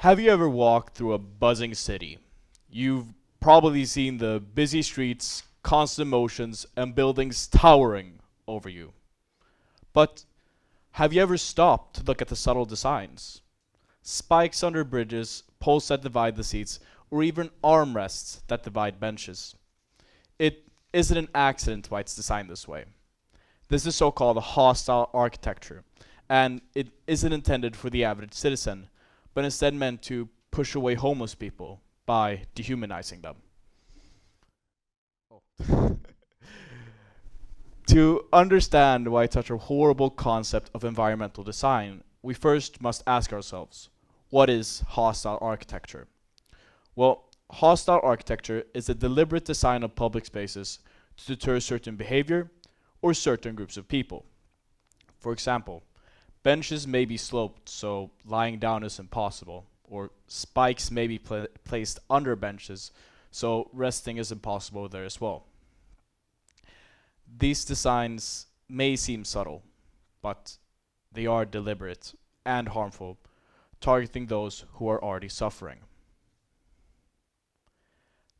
Have you ever walked through a buzzing city? You've probably seen the busy streets, constant motions, and buildings towering over you. But have you ever stopped to look at the subtle designs? Spikes under bridges, posts that divide the seats, or even armrests that divide benches. It isn't an accident why it's designed this way. This is so-called hostile architecture, and it isn't intended for the average citizen, but instead meant to push away homeless people by dehumanizing them. To understand why it's such a horrible concept of environmental design, we first must ask ourselves, what is hostile architecture? Well, hostile architecture is a deliberate design of public spaces to deter certain behavior or certain groups of people. For example, benches may be sloped so lying down is impossible, or spikes may be placed under benches so resting is impossible there as well. These designs may seem subtle, but they are deliberate and harmful, targeting those who are already suffering.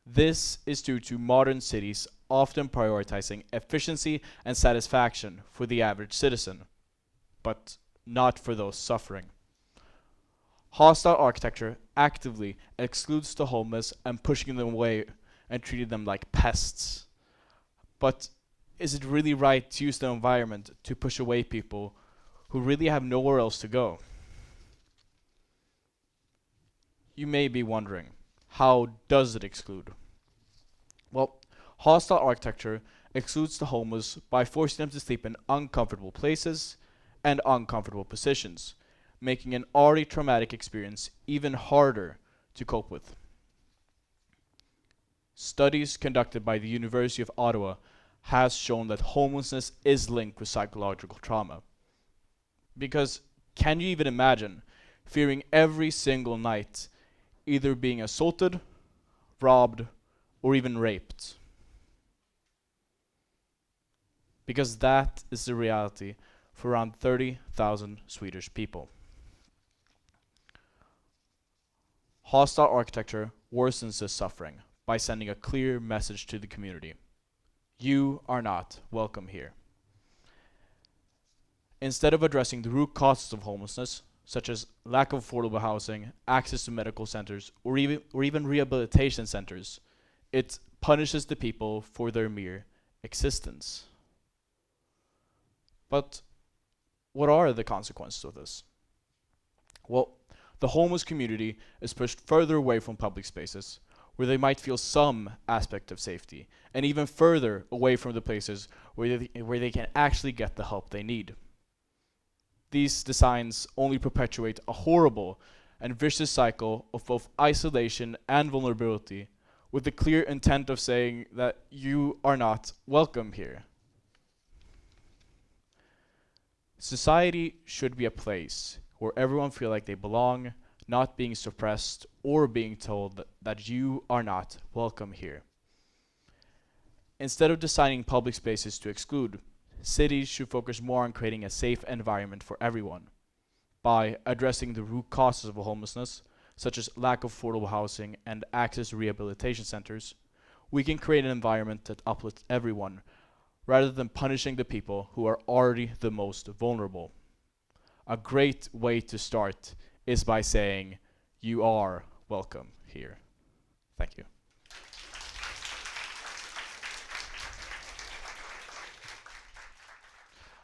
This is due to modern cities often prioritizing efficiency and satisfaction for the average citizen, but not for those suffering. Hostile architecture actively excludes the homeless and pushing them away and treating them like pests. But is it really right to use the environment to push away people who really have nowhere else to go? You may be wondering, how does it exclude? Well, hostile architecture excludes the homeless by forcing them to sleep in uncomfortable places and uncomfortable positions, making an already traumatic experience even harder to cope with. Studies conducted by the University of Ottawa has shown that homelessness is linked with psychological trauma. Because can you even imagine fearing every single night either being assaulted, robbed, or even raped? Because that is the reality for around 30,000 Swedish people. Hostile architecture worsens this suffering by sending a clear message to the community. You are not welcome here. Instead of addressing the root causes of homelessness, such as lack of affordable housing, access to medical centers, or even rehabilitation centers, it punishes the people for their mere existence. But what are the consequences of this? Well, the homeless community is pushed further away from public spaces, where they might feel some aspect of safety, and even further away from the places where they can actually get the help they need. These designs only perpetuate a horrible and vicious cycle of both isolation and vulnerability, with the clear intent of saying that you are not welcome here. Society should be a place where everyone feels like they belong, not being suppressed or being told that you are not welcome here. Instead of designing public spaces to exclude, cities should focus more on creating a safe environment for everyone. By addressing the root causes of homelessness, such as lack of affordable housing and access to rehabilitation centers, we can create an environment that uplifts everyone, rather than punishing the people who are already the most vulnerable. A great way to start is by saying, you are welcome here. Thank you.